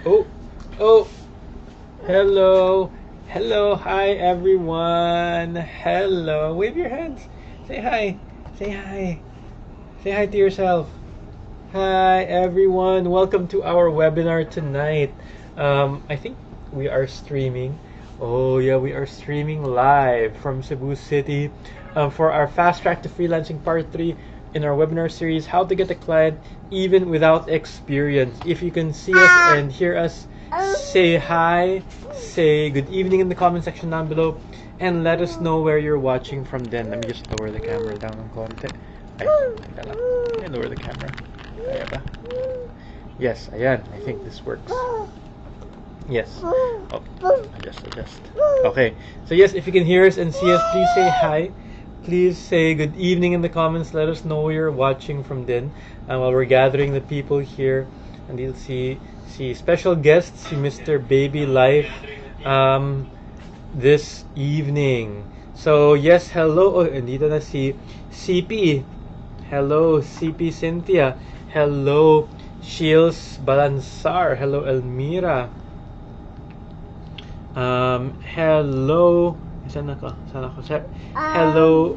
Oh, oh, hello. Hello, hi everyone. Hello. Wave your hands. Say hi. Say hi. Say hi to yourself. Hi everyone. Welcome to our webinar tonight. I think we are streaming. Oh yeah, we are streaming live from Cebu City for our Fast Track to Freelancing Part 3 in our webinar series, How to Get a Client Even Without Experience. If you can see us and hear us, say hi, say good evening in the comment section down below, and let us know where you're watching from then. Let me just lower the camera down ng konti. Ay, teka lang. Let me lower the camera. Kaya ba? Yes, ayan. I think this works. Yes. Oh, adjust. Okay. So yes, if you can hear us and see us, please say hi. Please say good evening in the comments. Let us know where you're watching from then. While we're gathering the people here, and you'll see special guests, see Mr. Baby Life, this evening. So yes, hello. Oh, andito na si CP. Hello, CP Cynthia. Hello, Shields Balansar. Hello, Elmira. Hello. Saan ako? Saan ako? Hello,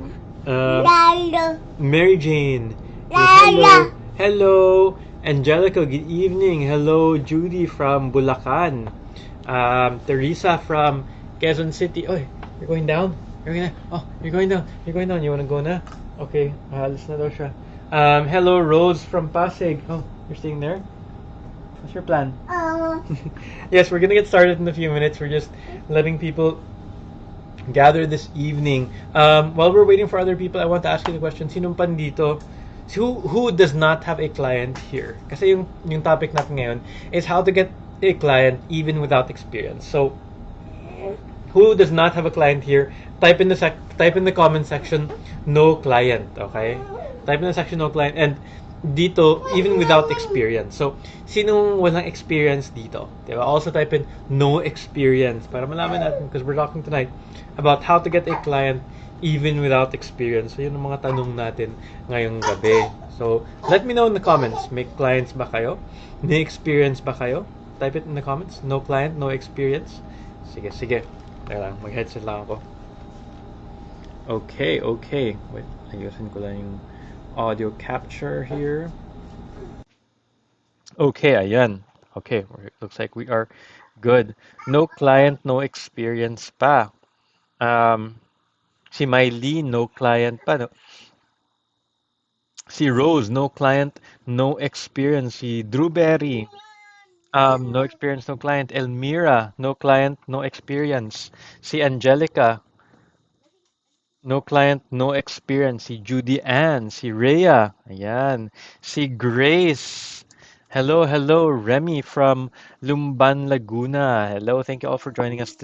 Mary Jane. Hello. Hello, Angelica. Good evening. Hello, Judy from Bulacan. Teresa from Quezon City. Oh, you're going down? You're gonna. Oh, you're going down. You're going down. You wanna go na? Okay. Alis na daw siya. Hello, Rose from Pasig. Oh, you're staying there? What's your plan? Yes, we're gonna get started in a few minutes. We're just letting people gather this evening. While we're waiting for other people, I want to ask you the question: Sinong pandito? Who does not have a client here? Kasi yung topic natin ngayon is how to get a client even without experience. So, who does not have a client here? Type in the comment section no client, okay? Type in the section no client, and dito even without experience. So sinong walang experience dito? Diba? Also type in no experience para malaman natin, because we're talking tonight about how to get a client even without experience. So yun ang mga tanong natin ngayong gabi. So let me know in the comments, may clients ba kayo? May experience ba kayo? Type it in the comments. No client, no experience. Sige. Teka lang, mag-headset lang ako. Okay. Wait, ayusin ko lang yung audio capture here. Okay, ayan. Okay, looks like we are good. No client, no experience pa. Um, si Miley, no client pa. No? Si Rose, no client, no experience. Si Drewberry, no experience, no client. Elmira, no client, no experience. Si Angelica, no client, no experience. Si Judy Ann, si Rhea, ayan. Si Grace. Hello, Remy from Lumban, Laguna. Hello, thank you all for joining us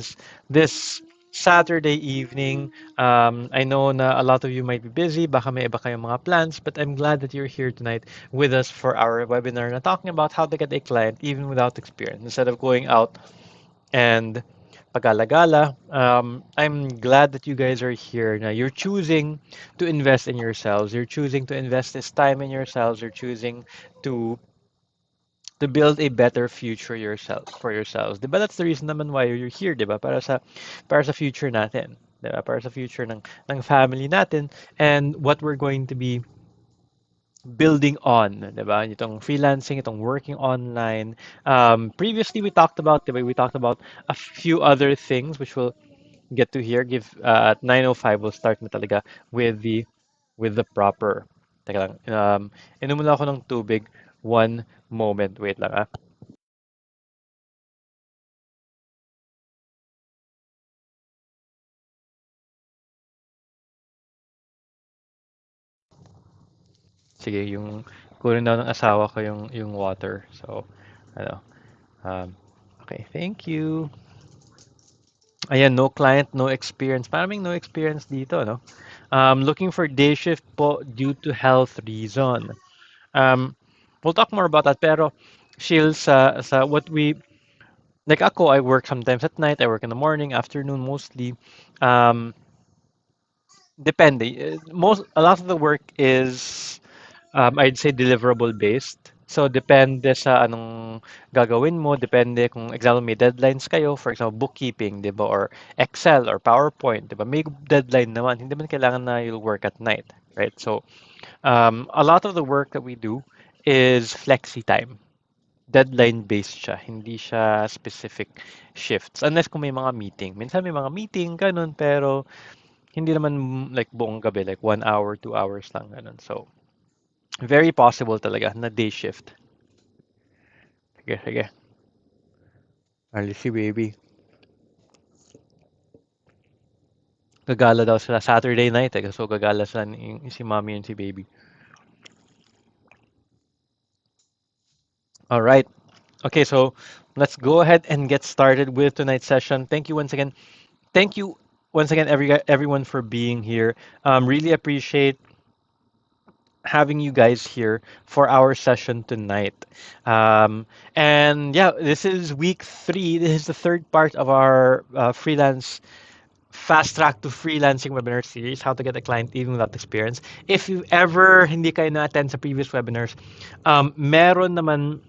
this Saturday evening. I know na a lot of you might be busy, baka may iba kayong mga plans, but I'm glad that you're here tonight with us for our webinar na talking about how to get a client even without experience instead of going out and pagala-gala. I'm glad that you guys are here. Now, you're choosing to invest in yourselves. You're choosing to invest this time in yourselves. You're choosing to to build a better future for yourselves. 'Di ba? That's the reason naman why you're here, 'di ba? Para sa future natin. 'Di ba? Para sa future ng family natin and what we're going to be building on, 'di ba? Itong freelancing, itong working online. Previously we talked about, 'di ba? We talked about a few other things which we'll get to here. Give at 9:05 we'll start na talaga with the proper. Teka lang. Inom muna ako ng tubig. One moment. Wait lang ah. Sige, yung kunin daw ng asawa ko yung water. So, ano. Um, okay, thank you. Ayan, no client, no experience. Maraming no experience dito, no? Looking for day shift po due to health reason. Um, we'll talk more about that. Pero, Shield, sa what we, like ako, I work sometimes at night, I work in the morning, afternoon mostly. Um, depende. A lot of the work is, I'd say deliverable based. So, depende sa anong gagawin mo, depende kung example may deadlines kayo, for example, bookkeeping, 'di ba, or Excel or PowerPoint, 'di ba? May deadline naman, hindi man kailangan na you'll work at night, right? So, a lot of the work that we do is flexi time. Deadline-based siya, hindi siya specific shifts. Unless kung may mga meeting. Minsan may mga meeting, ganun, pero hindi naman like buong gabi, like 1 hour, 2 hours lang, ganun. So, very possible talaga na day shift. Sige, sige. Alis si baby. Gagala daw sila Saturday night eh. So gagala sila si mommy and si baby. All right. Okay, so let's go ahead and get started with tonight's session. Thank you once again. Thank you once again, everyone for being here. Really appreciate having you guys here for our session tonight. And yeah, this is week 3. This is the third part of our freelance fast track to freelancing webinar series, how to get a client even without experience. If you ever hindi kayo na-attend sa previous webinars, meron namang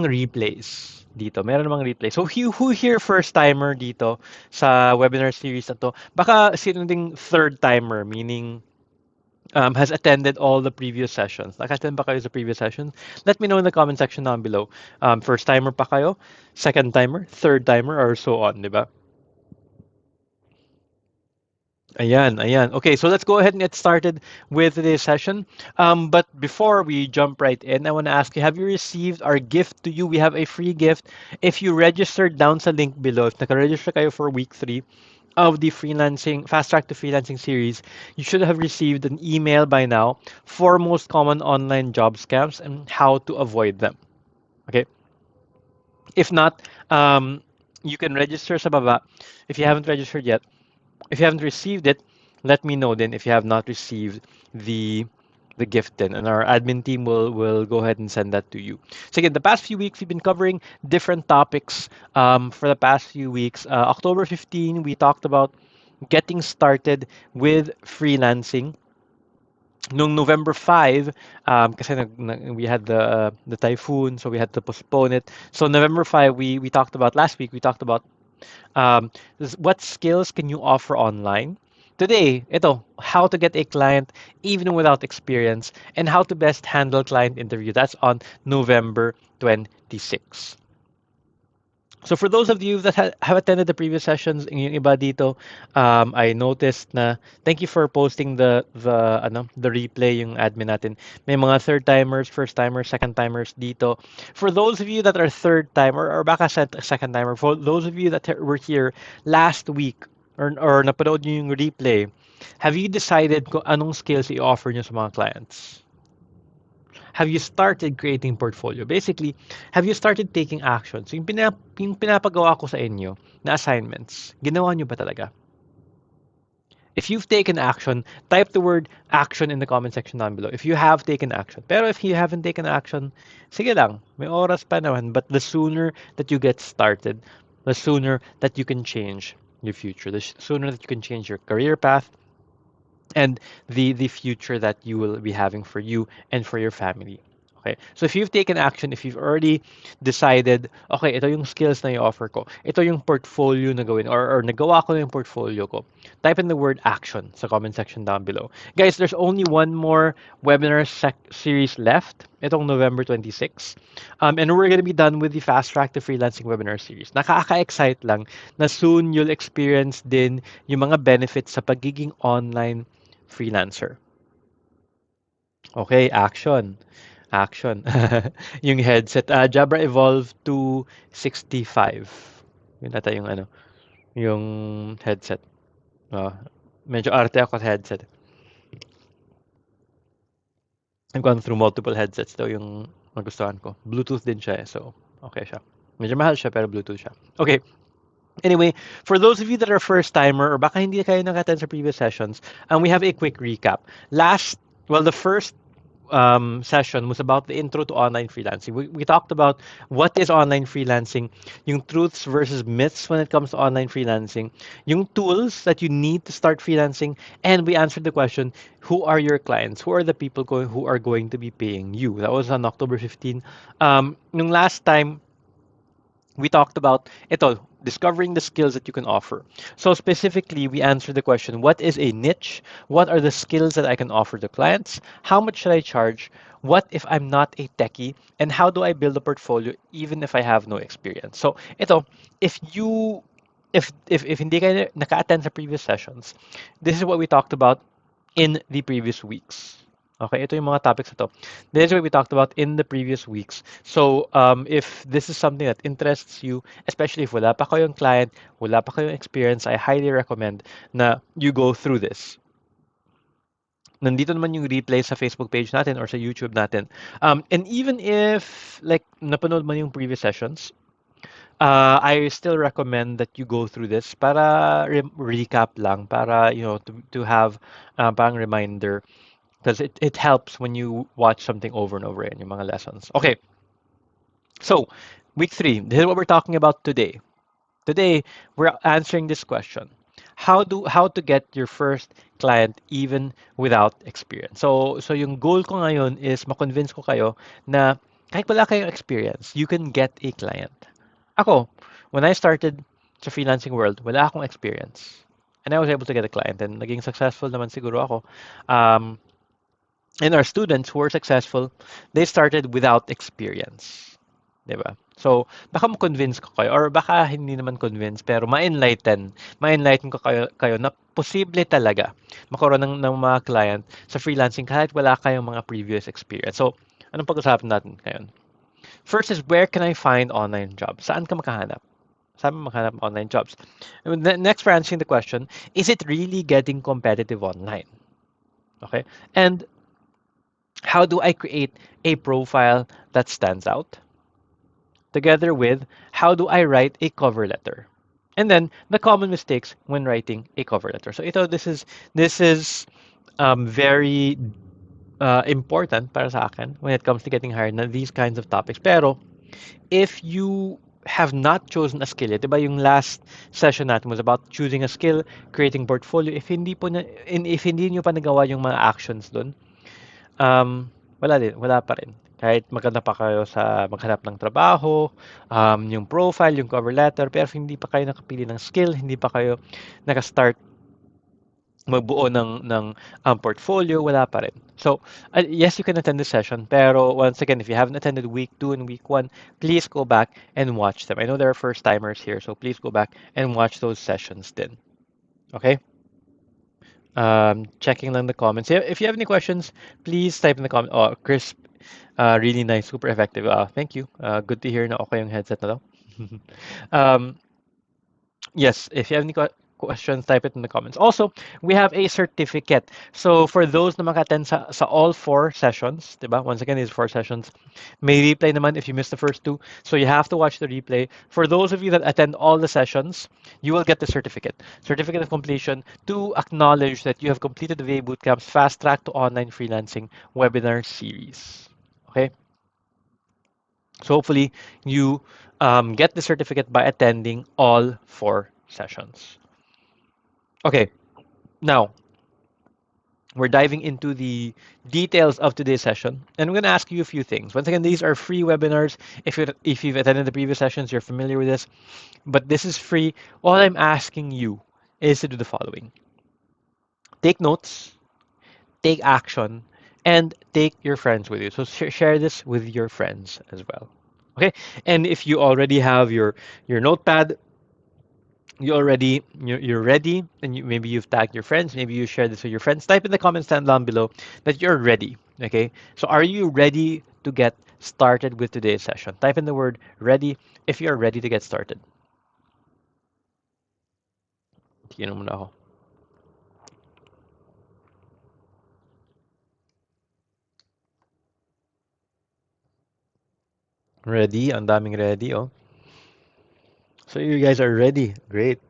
replays dito. Meron namang replay. So who here first timer dito sa webinar series na to? Baka sino ding third timer, meaning has attended all the previous sessions. Naka-attend ba kayo sa previous sessions? Let me know in the comment section down below. First timer pa kayo? Second timer? Third timer? Or so on, di ba? Ayan, ayan. Okay, so let's go ahead and get started with today's session. But before we jump right in, I want to ask you, have you received our gift to you? We have a free gift. If you registered down sa link below, if naka-register kayo for week 3 of the freelancing, Fast Track to Freelancing series, you should have received an email by now for most common online job scams and how to avoid them. Okay? If not, you can register sa baba. If you haven't registered yet, if you haven't received it, let me know then if you have not received the gift then, and our admin team will go ahead and send that to you. So again, the past few weeks we've been covering different topics. For the past few weeks, October 15 we talked about getting started with freelancing. Nung November 5, kasi we had the typhoon, so we had to postpone it. So November 5, we talked about last week. We talked about what skills can you offer online? Today, ito, how to get a client even without experience and how to best handle client interview. That's on November 26. So for those of you that have attended the previous sessions, yung iba dito, I noticed na thank you for posting the replay yung admin natin. May mga third timers, first timers, second timers dito. For those of you that are third timer or baka second timer, for those of you that were here last week or napanood nyo yung replay, have you decided kung anong skills i-offer nyo sa mga clients? Have you started creating portfolio? Basically, have you started taking actions? Yung pinapagawa ko sa inyo na assignments, ginawa nyo ba talaga? If you've taken action, type the word action in the comment section down below. If you have taken action. Pero if you haven't taken action, sige lang, may oras pa naman. But the sooner that you get started, the sooner that you can change your future, the sooner that you can change your career path, and the future that you will be having for you and for your family. Okay? So if you've taken action, if you've already decided, okay, ito yung skills na i-offer ko, ito yung portfolio na gawin, or nagawa ko na yung portfolio ko, type in the word action sa comment section down below. Guys, there's only one more webinar series left, itong November 26. And we're going to be done with the Fast Track to Freelancing webinar series. Nakaka-excite lang na soon you'll experience din yung mga benefits sa pagiging online freelancer. Okay, action. Action. Yung headset. Jabra Evolve 265. Yun nata yung ano, yung headset. Medyo arte ako sa headset. I've gone through multiple headsets daw yung magustuhan ko. Bluetooth din siya so okay siya. Medyo mahal siya pero Bluetooth siya. Okay. Anyway, for those of you that are first timer or baka hindi kayo naka-attend sa previous sessions, we have a quick recap. The first session was about the intro to online freelancing. We talked about what is online freelancing, yung truths versus myths when it comes to online freelancing, yung tools that you need to start freelancing, and we answered the question, who are your clients? Who are the people who are going to be paying you? That was on October 15. Nung last time, we talked about ito, discovering the skills that you can offer. So specifically, we answered the question, what is a niche? What are the skills that I can offer to clients? How much should I charge? What if I'm not a techie? And how do I build a portfolio even if I have no experience? So ito, if you if hindi kayo naka-attend sa previous sessions, this is what we talked about in the previous weeks. Okay, ito yung mga topics na to. This is what we talked about in the previous weeks. So, if this is something that interests you, especially if wala pa kayong client, wala pa kayong experience, I highly recommend na you go through this. Nandito naman yung replay sa Facebook page natin or sa YouTube natin. And even if, like, napanood man yung previous sessions, I still recommend that you go through this para recap lang, para, to have parang reminder because it helps when you watch something over and over again, yung mga lessons. Okay, so week three, this is what we're talking about today. Today, we're answering this question. How to get your first client even without experience. So yung goal ko ngayon is ma-convince ko kayo na kahit wala kayong experience, you can get a client. Ako, when I started sa freelancing world, wala akong experience. And I was able to get a client and naging successful naman siguro ako. Um, and our students who are successful, they started without experience. 'Di ba? So, baka mo-convince ko kayo or baka hindi naman convince pero ma-enlighten ko kayo na posible talaga magkaroon ng mga client sa freelancing kahit wala kayong mga previous experience. So, anong pag-usapan natin ngayon? First is where can I find online jobs? Saan ka makahanap? Saan mo makahanap ng online jobs? And next, for answering the question, is it really getting competitive online? Okay? And how do I create a profile that stands out? Together with how do I write a cover letter? And then the common mistakes when writing a cover letter. So this is very important para sa akin when it comes to getting hired na these kinds of topics. Pero if you have not chosen a skill, diba yung last session natin was about choosing a skill, creating portfolio. If hindi niyo pa nagawa yung mga actions dun, wala pa rin. Kahit maganda pa kayo sa maghanap ng trabaho, yung profile, yung cover letter, pero if hindi pa kayo nakapili ng skill, hindi pa kayo naka-start magbuo ng portfolio, wala pa rin. So, yes, you can attend this session, pero once again, if you haven't attended week 2 and week 1, please go back and watch them. I know there are first-timers here, so please go back and watch those sessions then. Okay? Checking lang the comments. If you have any questions, please type in the comment. Oh, Chris, really nice, super effective. Thank you. Good to hear na okay yung headset na daw. um, yes, if you have any questions, type it in the comments. Also, we have a certificate. So for those na maka-attend sa all 4 sessions, diba? Once again, these 4 sessions. May replay naman if you missed the first 2. So you have to watch the replay. For those of you that attend all the sessions, you will get the certificate. Certificate of completion to acknowledge that you have completed the VA Bootcamp's Fast Track to Online Freelancing webinar series. Okay? So hopefully you get the certificate by attending all 4 sessions. Okay, now we're diving into the details of today's session, and I'm going to ask you a few things. Once again, these are free webinars. If you've attended the previous sessions, you're familiar with this, but this is free. All I'm asking you is to do the following: take notes, take action, and take your friends with you. So share this with your friends as well. Okay, and if you already have your notepad, you're ready, and maybe you've tagged your friends, maybe you share this with your friends, type in the comments down below that you're ready. Okay, so are you ready to get started with today's session? Type in the word ready if you're ready to get started. Tingnan mo na ako. Ready, ang daming ready, oh. So you guys are ready. Great.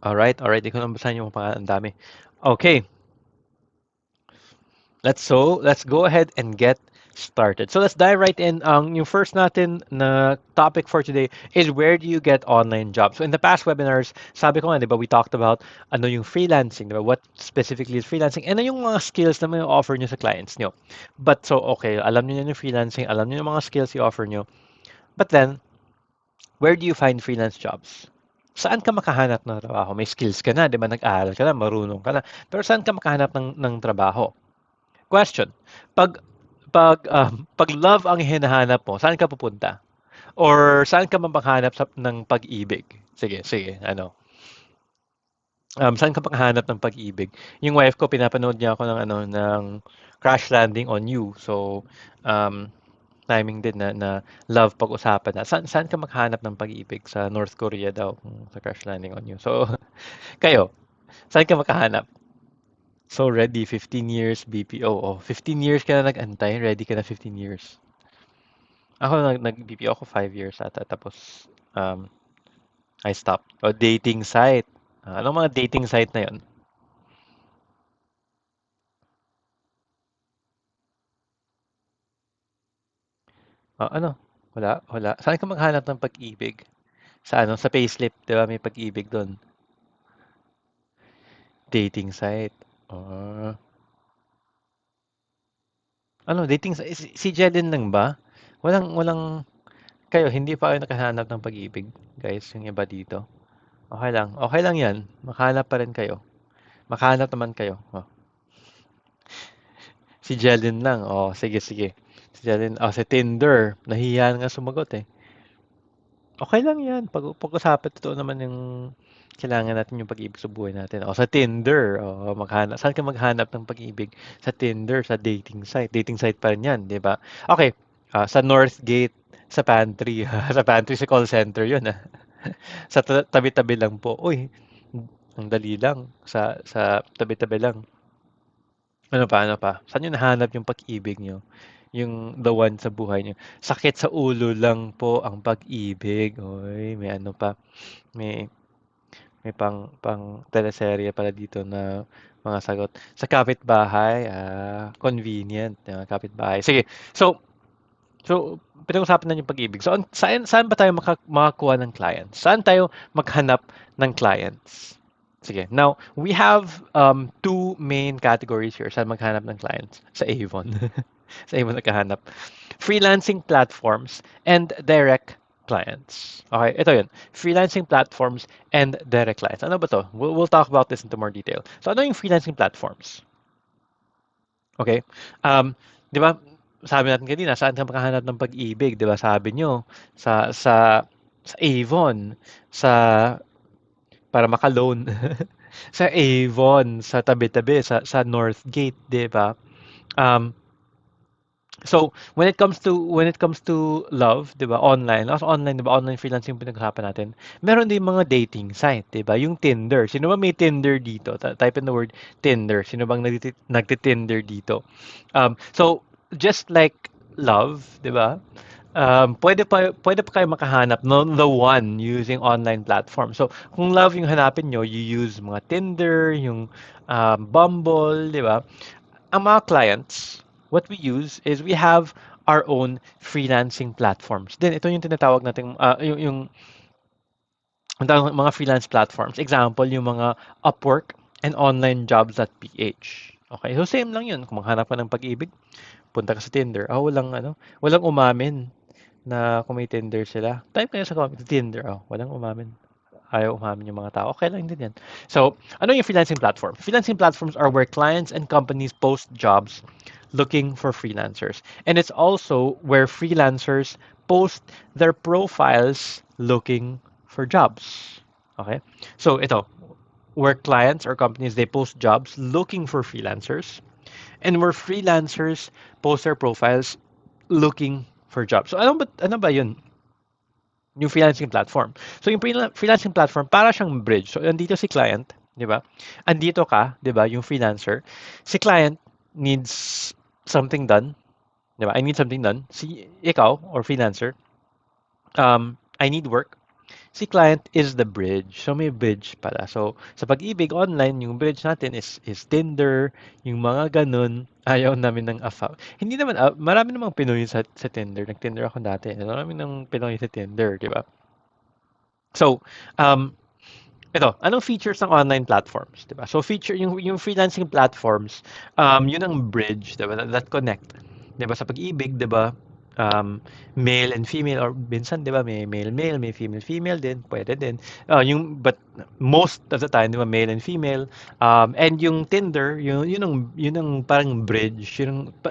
All right. Ikaw nang basahin yung mga pangalan, ang dami. Okay. Let's go ahead and get started. So let's dive right in. Yung first natin na topic for today is where do you get online jobs? So in the past webinars, sabi ko nga, di ba, we talked about ano yung freelancing, di ba? What specifically is freelancing? And ano yung mga skills na may offer nyo sa clients nyo? But so, okay, alam nyo yung freelancing, alam nyo yung mga skills i-offer nyo. But then, where do you find freelance jobs? Saan ka makahanap ng trabaho? May skills ka na, di ba? Nag-aaral ka na, marunong ka na. Pero saan ka makahanap ng trabaho? Question. Pag pag love ang hinahanap mo, saan ka pupunta? Or saan ka mapaghanap ng pag-ibig? Sige, sige, ano. Saan ka makahanap ng pag-ibig? Yung wife ko, pinapanood niya ako ng ano, ng Crash Landing on You. So, um, timing din na love pag-usapan na. Saan ka makahanap ng pag-ibig? Sa North Korea daw, sa Crash Landing on You. So, kayo, saan ka makahanap? So, ready, 15 years BPO. Oh, 15 years ka na nag-antay, ready ka na 15 years. Ako nag-BPO ako 5 years ata tapos um, I stopped. O dating site. Anong mga dating site na 'yon? Ano? Wala. Saan ka maghanap ng pag-ibig? Sa ano, sa payslip, 'di ba may pag-ibig doon. Dating site. Ah, ano dating site? Si Jelen lang ba? Walang kayo, hindi pa kayo nakahanap ng pag-ibig, guys, yung iba dito. Okay lang. Okay lang 'yan. Makahanap pa rin kayo. Makahanap naman kayo. Oh. Si Jelen lang. Oh, sige, sige. Si Jelen, oh, si Tinder. Nahihiya nga sumagot eh. Okay lang yan. Pag-usapan, totoo naman yung kailangan natin yung pag-ibig sa buhay natin. O, sa Tinder. O, maghanap. Saan ka maghanap ng pag-ibig? Sa Tinder, sa dating site. Dating site pa rin yan, di ba? Okay. Sa Northgate, sa pantry. Sa pantry, sa call center yun. Sa tabi-tabi lang po. Uy, ang dali lang. Sa tabi-tabi lang. Ano pa, ano pa? Saan niyo nahanap yung pag-ibig niyo? Yung the one sa buhay niyo. Sakit sa ulo lang po ang pag-ibig. Oy, may ano pa, may may pang teleserye pala dito na mga sagot. Sa kapitbahay, convenient, kapitbahay. Sige. So pinag-usapan na yung pag-ibig. So saan ba tayo makakuha ng clients? Saan tayo maghanap ng clients? Sige. Now, we have two main categories here saan maghanap ng clients. Sa Avon. Sa Avon naghahanap. Freelancing platforms and direct clients. Okay, ito yun. Freelancing platforms and direct clients. Ano ba to? We'll talk about this into more detail. So, ano yung freelancing platforms? Okay? Um, 'Di ba? Sabi natin kanina, saan ka makahanap ng pag-ibig, 'di ba? Sabi nyo, sa Avon, sa para maka-loan. Sa Avon, sa tabi-tabi, sa Northgate, 'di ba? Um, So, when it comes to love, 'di ba? Online, kasi online, 'di ba? Online freelancing yung pinag-usapan natin. Meron din mga dating site, 'di ba? Yung Tinder. Sino ba may Tinder dito? Type in the word Tinder. Sino bang nagti-Tinder dito? So just like love, 'di ba? Pwede pa kayo makahanap no the one using online platform. So, kung love yung hanapin nyo, you use mga Tinder, yung Bumble, 'di ba? Ang mga clients, what we use is we have our own freelancing platforms. Then ito yung tinatawag natin ang tawag mga freelance platforms. Example, yung mga Upwork and onlinejobs.ph. Okay, so same lang yun. Kung maghanap ka ng pag-ibig, punta ka sa Tinder. Walang umamin na kung may Tinder sila. Type kayo sa comment, Tinder. Walang umamin. Ayaw umamin yung mga tao. Okay lang din yan. So, ano yung freelancing platform? Freelancing platforms are where clients and companies post jobs looking for freelancers. And it's also where freelancers post their profiles looking for jobs. Okay? So, ito, where clients or companies, they post jobs looking for freelancers and where freelancers post their profiles looking for jobs. So, ano ba yun? Yung freelancing platform. So, yung freelancing platform, para siyang bridge. So, andito si client, di ba? Andito ka, di ba, yung freelancer. Si client needs something done, di ba? I need something done. Ikaw, or freelancer, I need work. Si client is the bridge. So may bridge pala. So sa pag-ibig online, yung bridge natin is Tinder, yung mga ganun. Ayaw namin ng afa. Hindi naman, marami namang Pinoy sa Tinder. Nag-Tinder ako dati. Marami ng Pinoy sa Tinder, di ba? So, um, ito, anong features ng online platforms, 'di ba? So yung freelancing platforms, yun ang bridge, 'di ba? That connect, 'di ba? Sa pag-ibig, 'di ba? Um, Male and female or minsan 'di ba may male male, may female female din, pwede din. Yung but most of the time, 'di ba, male and female. And yung Tinder, yun ang parang bridge,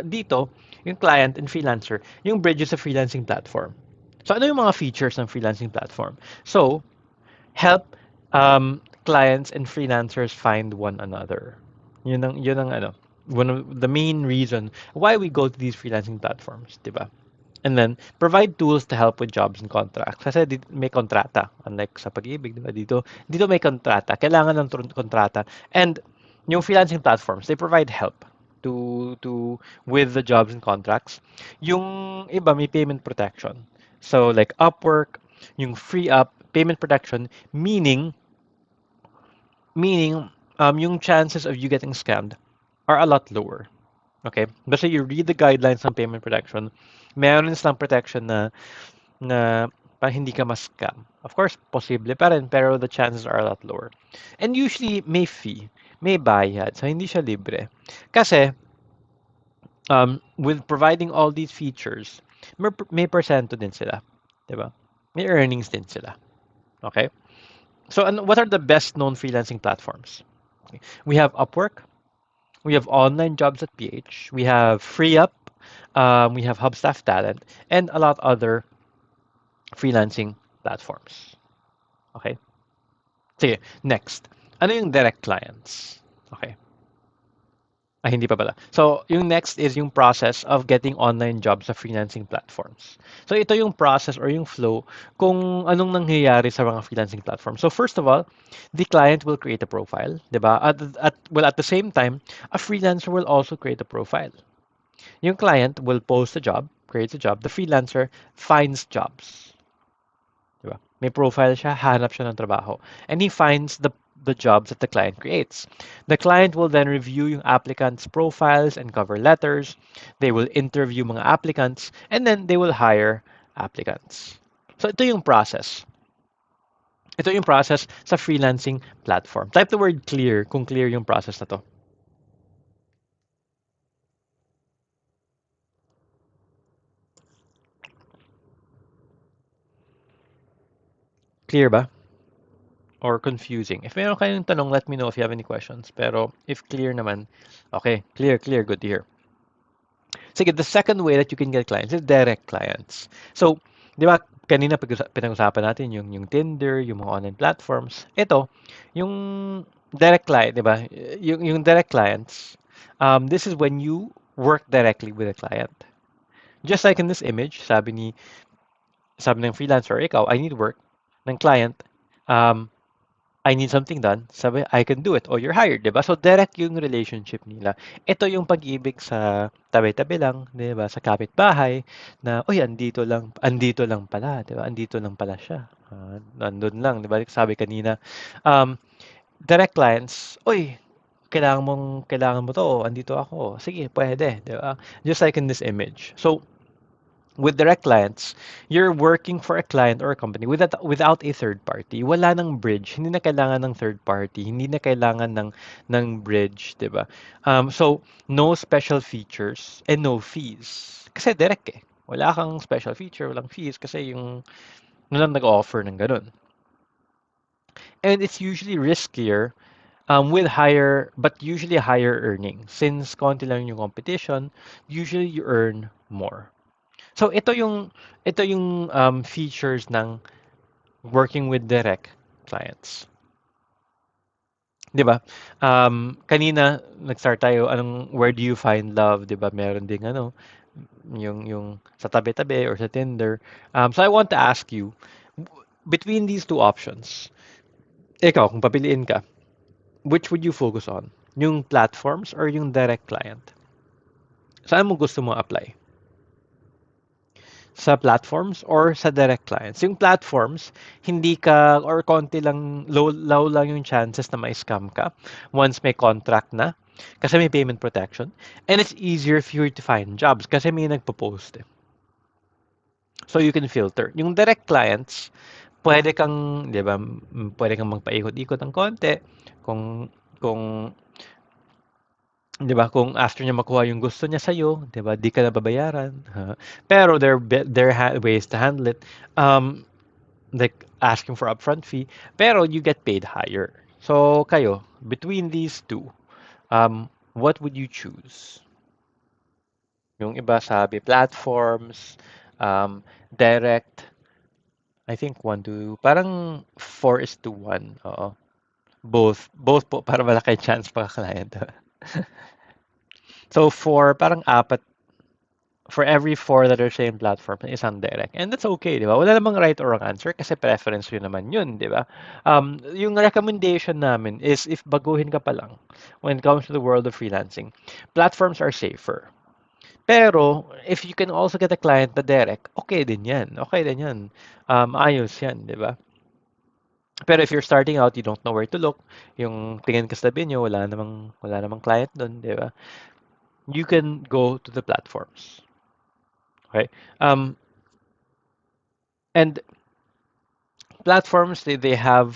dito, yung client and freelancer, yung bridge is a freelancing platform. So ano yung mga features ng freelancing platform? So, help clients and freelancers find one another. Yun ang ano, one of the main reason why we go to these freelancing platforms, 'di ba? And then provide tools to help with jobs and contracts. Kasi may kontrata, unlike sa pag-ibig, 'di ba? Dito may kontrata, kailangan ng kontrata. And yung freelancing platforms, they provide help to with the jobs and contracts. Yung iba may payment protection. So like Upwork, yung free up payment protection, meaning yung chances of you getting scammed are a lot lower. Okay? Basta you read the guidelines ng payment protection, meron silang protection na pa hindi ka ma-scam. Of course, posible pa rin, pero the chances are a lot lower. And usually, may fee, may bayad, so hindi siya libre. Kasi, with providing all these features, may persento din sila. Diba? May earnings din sila. Okay? So, what are the best known freelancing platforms? Okay. We have Upwork, we have Online Jobs at PH, we have FreeUp, we have Hubstaff Talent, and a lot other freelancing platforms. Okay? Sige, next. Ano yung direct clients? Okay. Hindi pa pala. So, yung next is yung process of getting online jobs sa freelancing platforms. So, ito yung process or yung flow kung anong nangyayari sa mga freelancing platforms. So, first of all, the client will create a profile, di ba? At the same time, a freelancer will also create a profile. Yung client will post a job, creates a job. The freelancer finds jobs. Diba? May profile siya, hanap siya ng trabaho. And he finds the jobs that the client creates. The client will then review yung applicants' profiles and cover letters. They will interview mga applicants, and then they will hire applicants. So ito yung process. Ito yung process sa freelancing platform. Type the word clear kung clear yung process na to. Clear ba? Or confusing? If meron kayong tanong, let me know if you have any questions. Pero if clear naman, okay, clear, good to hear. Sige, the second way that you can get clients is direct clients. So, di ba, kanina pinag-usapan natin yung Tinder, yung mga online platforms. Ito, yung direct client, di ba? Yung direct clients, this is when you work directly with a client. Just like in this image, sabi ng freelancer, ikaw, I need work ng client. Um, I need something done, sabi, I can do it, or you're hired, 'di ba? So direct yung relationship nila. Ito yung pag-ibig sa tabi-tabi lang, 'di ba? Sa kapitbahay na, uy, andito lang pala, 'di ba? Andito lang pala siya. Nandun lang, 'di ba? Sabi kanina, um, direct clients, uy, kailangan mo to, andito ako. Sige, pwede, 'di ba? Just like in this image. So with direct clients, you're working for a client or a company without a third party. Wala nang bridge. Hindi na kailangan ng third party. Hindi na kailangan ng bridge, 'di ba? So no special features and no fees. Kasi direct eh. Wala kang special feature, walang fees kasi yung lang nag-offer ng ganun. And it's usually riskier with usually higher earning. Since konti lang yung competition, usually you earn more. So ito yung features ng working with direct clients. 'Di ba? Kanina nag-start tayo where do you find love, 'di ba? Meron ding yung sa tabi-tabi or sa Tinder. So I want to ask you between these two options, ikaw kung papiliin ka, which would you focus on? Yung platforms or yung direct client? Saan mo gusto mo apply? sa platforms or sa direct clients. Yung platforms, hindi ka or konti lang, low lang yung chances na mai-scam ka once may contract na kasi may payment protection. And it's easier for you to find jobs kasi may nagpo-post eh. So you can filter. Yung direct clients, pwede kang, 'di ba, pwede kang magpaikot-ikot ng konti kung 'di ba, kung after niya makuha yung gusto niya sa'yo, 'di ba, di ka na babayaran. Pero there are ways to handle it. Like asking for upfront fee, pero you get paid higher. So kayo, between these two, what would you choose? Yung iba sabi platforms, direct, I think 1 to parang 4:1. Oo. Both po para malaki chance pagka-client. So parang apat for every four that are same platform, isang direct. And that's okay, di ba? Wala namang right or wrong answer kasi preference yun naman yun, di ba? Yung recommendation namin is if baguhin ka pa lang when it comes to the world of freelancing, platforms are safer. Pero, if you can also get a client na direct, okay din yan. Okay din yan. Ayos yan, di ba? Pero if you're starting out, you don't know where to look, yung tingin ka sa tabi nyo, wala namang client doon, di ba? You can go to the platforms. Okay? Um, and platforms, they have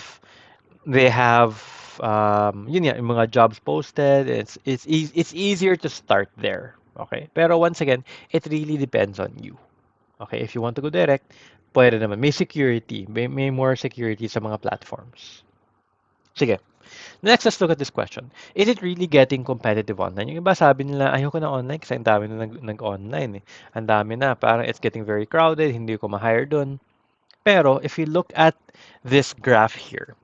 yun nga, yung mga jobs posted. It's easier to start there. Okay? Pero once again, it really depends on you. Okay? If you want to go direct, pwede naman. May security. May more security sa mga platforms. Sige. Next, let's look at this question. Is it really getting competitive online? Yung iba sabi nila, ayoko na online kasi ang dami na nag-online eh. Ang dami na. Parang it's getting very crowded. Hindi ko ma-hire dun. Pero if you look at this graph here,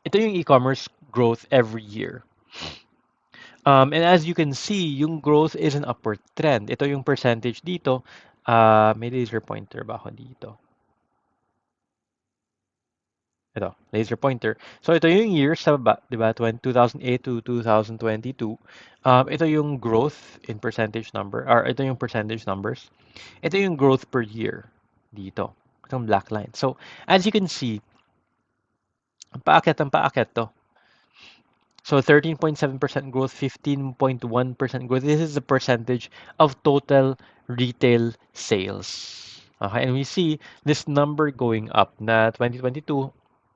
ito yung e-commerce growth every year. And as you can see, yung growth is an upward trend. Ito yung percentage dito. May laser pointer ba ako dito? Ito, laser pointer. So ito yung years sa baba, di ba? 2008 to 2022. Ito yung growth in percentage number, or ito yung percentage numbers. Ito yung growth per year dito. Itong black line. So, as you can see, ang paakyat to. So 13.7% growth, 15.1% growth. This is the percentage of total retail sales. Okay, and we see this number going up na 2022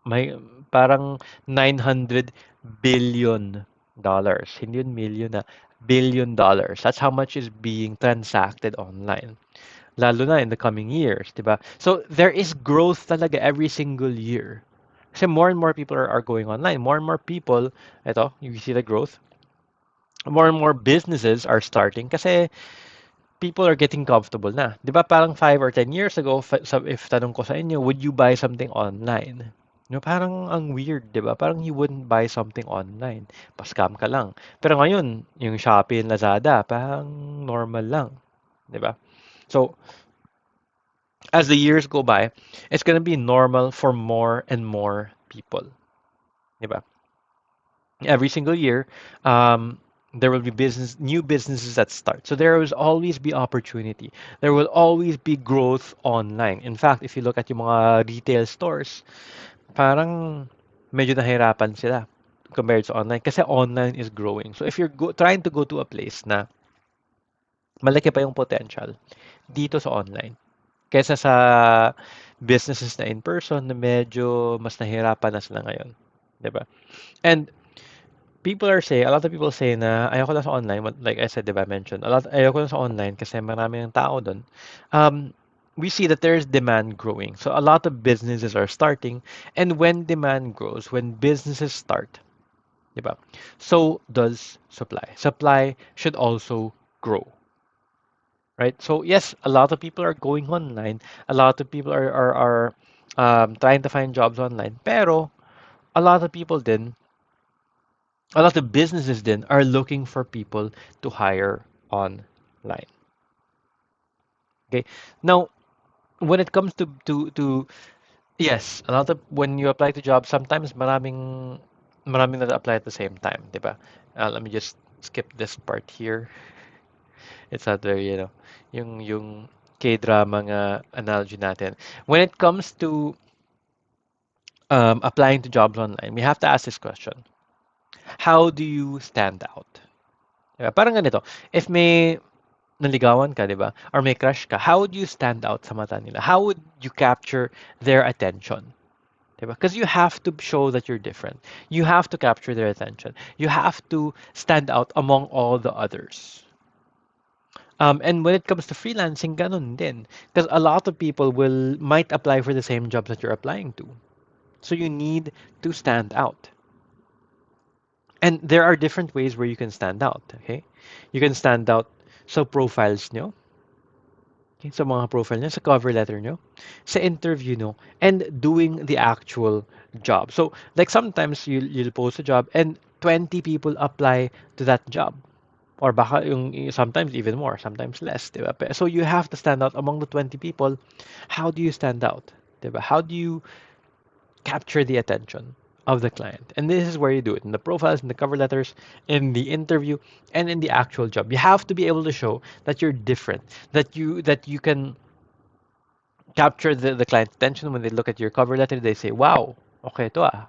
may parang $900 billion. Hindi yun million na $1 billion. That's how much is being transacted online. Lalo na in the coming years, 'di ba? So there is growth talaga every single year. Kasi more and more people are going online. More and more people, ito, you see the growth. More and more businesses are starting kasi people are getting comfortable na. 'Di ba parang 5 or 10 years ago, if tanong ko sa inyo, would you buy something online? No, parang ang weird, 'di ba? Parang you wouldn't buy something online. Pa-scam ka lang. Pero ngayon, yung Shopee and Lazada, parang normal lang, 'di ba? So, as the years go by, it's gonna be normal for more and more people, 'di ba? Every single year, there will be new businesses that start. So there will always be opportunity. There will always be growth online. In fact, if you look at yung mga retail stores, parang medyo nahirapan sila compared to online kasi online is growing. So if you're trying to go to a place na malaki pa yung potential dito sa online kaysa sa businesses na in person na medyo mas nahirapan na sila ngayon, 'di ba? And a lot of people say na ayoko na sa online, like I said, 'di ba, mentioned, ayoko na sa online kasi marami ng tao doon. We see that there's demand growing. So a lot of businesses are starting, and when demand grows, when businesses start, 'di ba? So does supply. Supply should also grow, right? So yes, a lot of people are going online. A lot of people are trying to find jobs online. Pero a lot of people din a lot of businesses then are looking for people to hire online. Okay. Now, when it comes to yes, a lot of when you apply to jobs, sometimes maraming that apply at the same time, 'di ba? Let me just skip this part here. It's not very, yung K-drama nga analogy natin. When it comes to applying to jobs online, we have to ask this question. How do you stand out? Diba? Parang ganito, if may naligawan ka, di ba? Or may crush ka, how would you stand out sa mata nila? How would you capture their attention? Diba? Because you have to show that you're different. You have to capture their attention. You have to stand out among all the others. And when it comes to freelancing, ganun din. Because a lot of people might apply for the same jobs that you're applying to. So you need to stand out. And there are different ways where you can stand out, okay? You can stand out sa profiles nyo, okay? Sa mga profile nyo, sa cover letter nyo, sa interview nyo, and doing the actual job. So, like sometimes you'll post a job and 20 people apply to that job. Or baka sometimes even more, sometimes less, di ba? So you have to stand out among the 20 people. How do you stand out? Di ba? How do you capture the attention of the client? And this is where you do it in the profiles, in the cover letters, in the interview, and in the actual job. You have to be able to show that you're different, that you can capture the client's attention when they look at your cover letter. They say, "Wow, okay, to ah."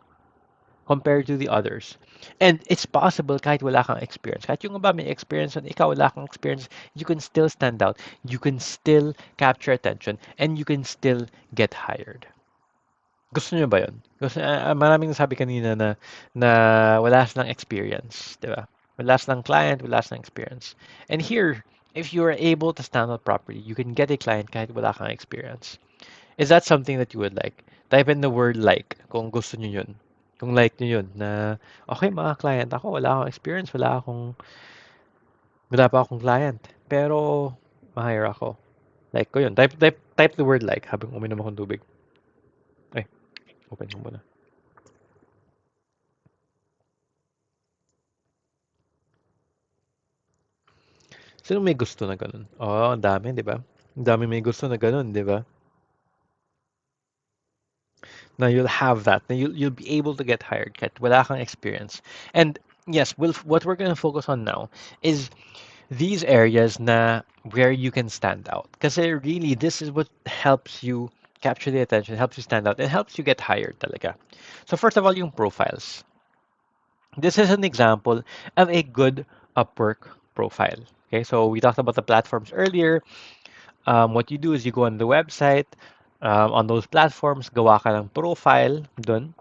Compared to the others. And it's possible kahit wala kang experience. Kahit yung iba may experience and ikaw wala kang experience, you can still stand out. You can still capture attention and you can still get hired. Gusto niyo ba yun? Maraming nasabi kanina na wala silang experience, di ba? Wala silang client, wala silang experience. And here, if you are able to stand out properly, you can get a client kahit wala kang experience. Is that something that you would like? Type in the word like kung gusto niyo yun. Kung like niyo yun na okay, mga client ako, wala akong experience, wala pa akong client. Pero ma-hire ako. Like ko yun. Type the word like habang uminom akong tubig. Ay, open ko muna. Sino may gusto na ganun? Oo, ang dami, di ba? Ang dami may gusto na ganun, di ba? Now you'll have that. Now you'll be able to get hired kahit wala kang experience. And yes, what we're going to focus on now is these areas na where you can stand out. Because really, this is what helps you capture the attention, helps you stand out, and helps you get hired talaga. So first of all, yung profiles. This is an example of a good Upwork profile. Okay, so we talked about the platforms earlier. What you do is you go on the website, on those platforms, gawa ka ng profile dun.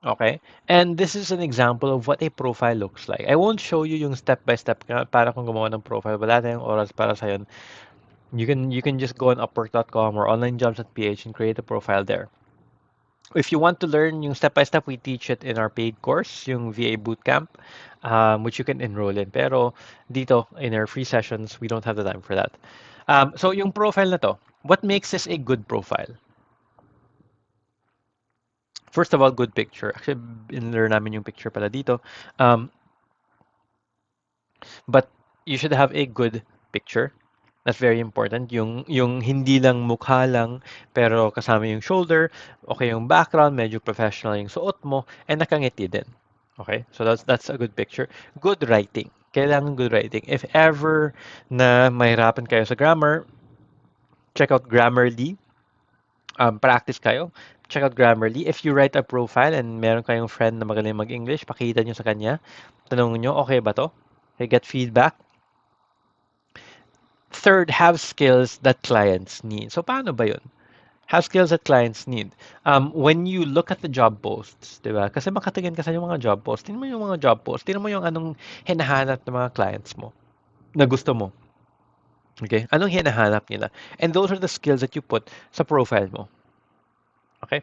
Okay? And this is an example of what a profile looks like. I won't show you yung step-by-step para kung gumawa ng profile. Wala tayong oras para sa yun. You can just go on upwork.com or onlinejobs.ph and create a profile there. If you want to learn yung step-by-step, we teach it in our paid course, yung VA Bootcamp, which you can enroll in. Pero dito, in our free sessions, we don't have the time for that. So yung profile na to, what makes this a good profile? First of all, good picture. Actually, in-learn namin yung picture pala dito. But you should have a good picture. That's very important. Yung hindi lang mukha lang, pero kasama yung shoulder, okay yung background, medyo professional yung suot mo, and nakangiti din. Okay? So that's a good picture. Good writing. Kailangan good writing. If ever na mahirapan kayo sa grammar, check out Grammarly. Practice kayo. Check out Grammarly. If you write a profile and meron kayong friend na magaling mag-English, pakita nyo sa kanya. Tanongin nyo, okay ba to? Okay, get feedback. Third, have skills that clients need. So, paano ba yun? Have skills that clients need. When you look at the job posts, di ba? Kasi makatingin ka sa yung mga job posts. Tingnan mo yung mga job posts. Tingnan mo yung anong hinahanap ng mga clients mo na gusto mo. Okay? Anong hinahanap nila? And those are the skills that you put sa profile mo. Okay?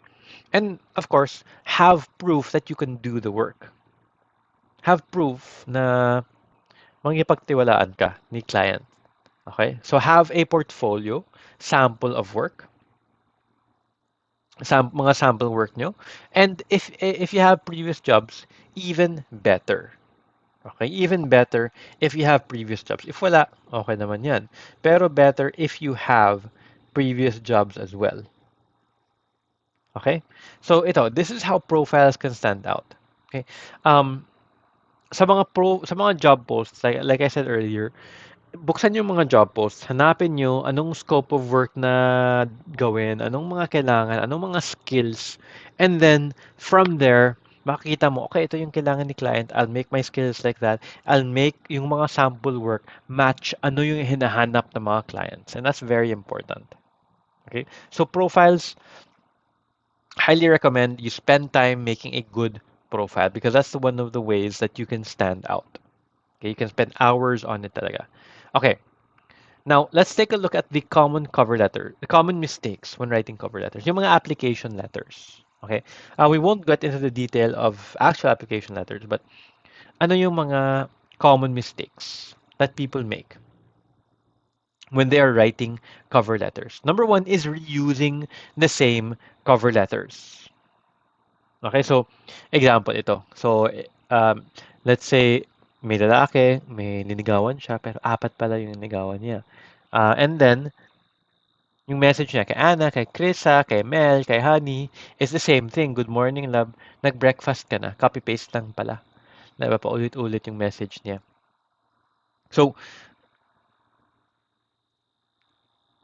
And, of course, have proof that you can do the work. Have proof na mangipagtiwalaan ka ni client. Okay? So have a portfolio, sample of work, mga sample work nyo. And if you have previous jobs, even better. Okay? Even better if you have previous jobs. If wala, okay naman yan. Pero better if you have previous jobs as well. Okay? So this is how profiles can stand out. Okay? Sa mga job posts, like I said earlier, buksan yung mga job posts, hanapin nyo anong scope of work na gawin, anong mga kailangan, anong mga skills, and then from there, makikita mo, okay, ito yung kailangan ni client, I'll make my skills like that, I'll make yung mga sample work match ano yung hinahanap ng mga clients, and that's very important. Okay, so profiles, highly recommend you spend time making a good profile because that's one of the ways that you can stand out. Okay, you can spend hours on it talaga. Okay, now, let's take a look at the common cover letter, the common mistakes when writing cover letters, yung mga application letters. Okay? We won't get into the detail of actual application letters, but ano yung mga common mistakes that people make when they are writing cover letters? Number one is reusing the same cover letters. Okay, so example ito. So, let's say may lalaki, may ninigawan siya, pero apat pala yung ninigawan niya. And then, yung message niya kay Ana, kay Krisa, kay Mel, kay Honey is the same thing. Good morning, love. Nag-breakfast ka na. Copy-paste lang pala. Diba pa ulit-ulit yung message niya. So,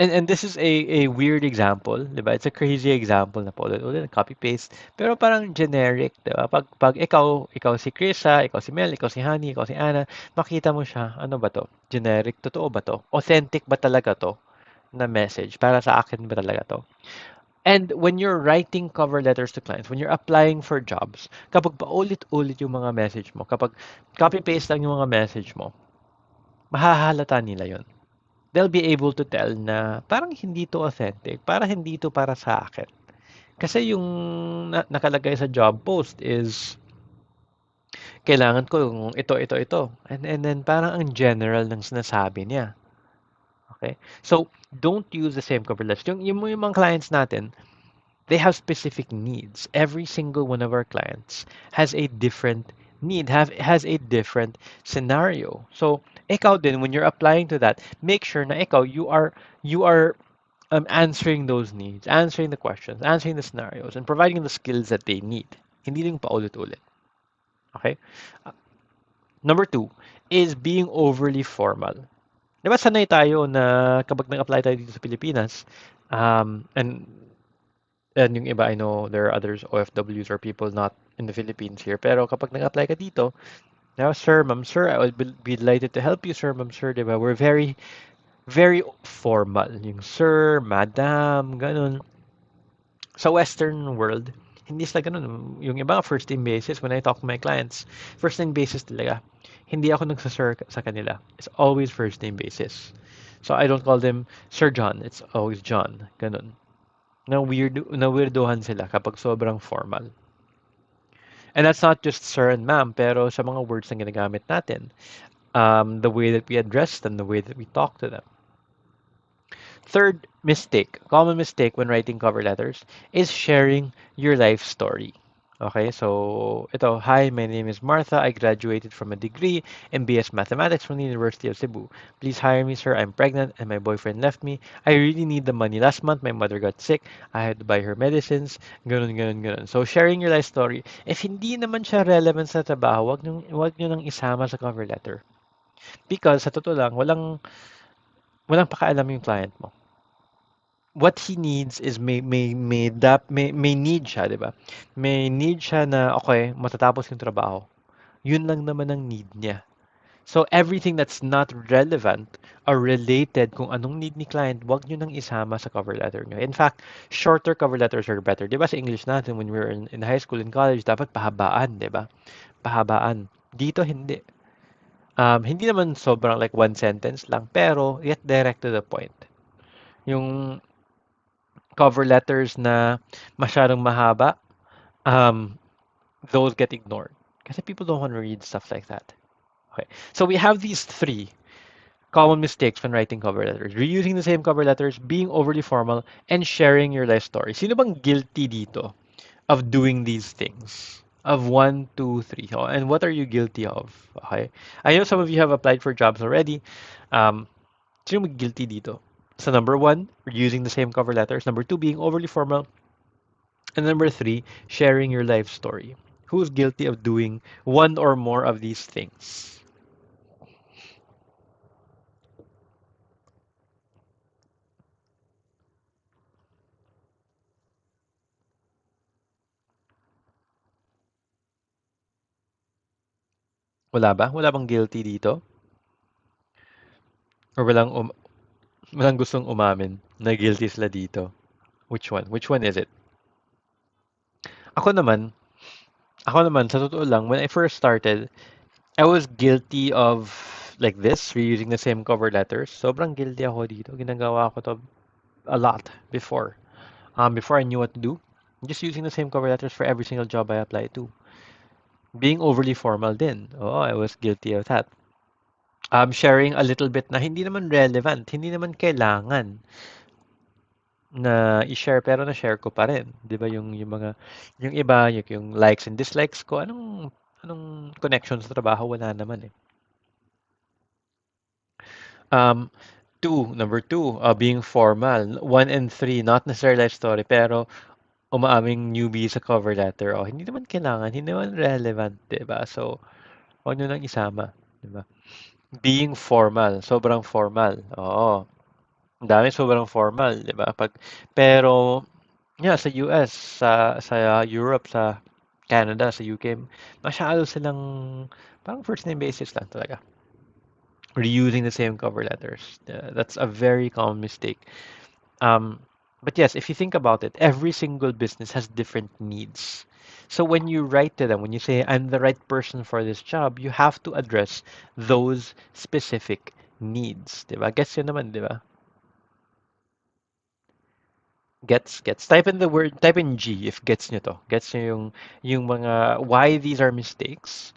and this is a weird example, diba? It's a crazy example na paulit-ulit, copy-paste. Pero parang generic, diba? Pag ikaw si Krisa, ikaw si Mel, ikaw si Honey, ikaw si Ana, makita mo siya, ano ba to? Generic, totoo ba to? Authentic ba talaga to na message? Para sa akin ba talaga to? And when you're writing cover letters to clients, when you're applying for jobs, kapag paulit-ulit yung mga message mo, kapag copy-paste lang yung mga message mo, mahahalata nila yon. They'll be able to tell na parang hindi to authentic, parang hindi to para sa akin. Kasi yung nakalagay sa job post is kailangan ko yung ito. And then parang ang general ng sinasabi niya. Okay? So, don't use the same cover letters. Yung mga clients natin, they have specific needs. Every single one of our clients has a different need, has a different scenario. So, ikaw din, when you're applying to that, make sure na ikaw, you are answering those needs, answering the questions, answering the scenarios, and providing the skills that they need. Hindi lang paulit-ulit. Okay? Uh, Number two is being overly formal. Di ba sanay tayo na kapag nag-apply tayo dito sa Pilipinas, and yung iba, I know there are others, OFWs or people not in the Philippines here. Pero kapag nag-apply ka dito, now, sir, ma'am, sir, I will be delighted to help you, sir, ma'am, sir, di ba? We're very, very formal. Yung sir, madam, ganun. Sa Western world, hindi sila ganun. Yung iba, first name basis, when I talk to my clients, first name basis talaga. Hindi ako nagsasir sa kanila. It's always first name basis. So I don't call them Sir John. It's always John. Ganun. Na weirdohan sila kapag sobrang formal. And that's not just sir and ma'am, pero sa mga words na ginagamit natin, the way that we address them, the way that we talk to them. Third mistake, common mistake when writing cover letters, is sharing your life story. Okay, so ito, hi, my name is Martha. I graduated from a degree in BS Mathematics from the University of Cebu. Please hire me, sir. I'm pregnant and my boyfriend left me. I really need the money. Last month, my mother got sick. I had to buy her medicines. Ganun, ganun, ganun. So, sharing your life story. If hindi naman siya relevant sa trabaho, wag nyo nang isama sa cover letter. Because, sa totoo lang, walang pakialam yung client mo. What he needs is may need siya, 'di ba? May need siya na okay, matatapos yung trabaho. Yun lang naman ang need niya. So everything that's not relevant or related kung anong need ni client, wag niyo nang isama sa cover letter niyo. In fact, shorter cover letters are better. 'Di ba sa English natin when we were in high school and college, dapat pahabaan, 'di ba? Pahabaan. Dito hindi. Hindi naman sobrang like one sentence lang, pero yet direct to the point. Yung cover letters na masyadong mahaba, um, those get ignored. Kasi people don't want to read stuff like that. Okay. So we have these three common mistakes when writing cover letters. Reusing the same cover letters, being overly formal, and sharing your life story. Sino bang guilty dito of doing these things? Of one, two, three. Oh, and what are you guilty of? Okay. I know some of you have applied for jobs already. Um, sino bang guilty dito? So number one, using the same cover letters. Number two, being overly formal. And number three, sharing your life story. Who's guilty of doing one or more of these things? Wala ba? Wala bang guilty dito? Or walang gustong umamin na guilty sila dito? Which one? Which one is it? Ako naman, sa totoo lang, when I first started, I was guilty of like this, reusing the same cover letters. Sobrang guilty ako dito. Ginagawa ko to a lot before. Before I knew what to do, just using the same cover letters for every single job I applied to. Being overly formal din. Oh, I was guilty of that. Sharing a little bit na hindi naman relevant, hindi naman kailangan na i-share pero na-share ko pa rin. 'Di ba yung mga yung iba, yung likes and dislikes ko, anong connection sa trabaho wala naman eh. Um, Number two, being formal. One and three, not necessarily life story, pero umaaming newbie sa cover letter. Oh, hindi naman kailangan, hindi naman relevant, 'di ba? So, huwag nyo nang isama, 'di ba? Being formal, sobrang formal. Oo. Ang dami sobrang formal, 'di ba? Pero yeah, sa US, sa Europe, sa Canada, sa UK, masyado silang parang first name basis lang talaga. Reusing the same cover letters. That's a very common mistake. Um, but yes, if you think about it, every single business has different needs. So when you write to them, when you say, I'm the right person for this job, you have to address those specific needs. Diba? Gets yun naman, diba? Gets. Type in G if gets nyo to. Gets nyo yung mga, why these are mistakes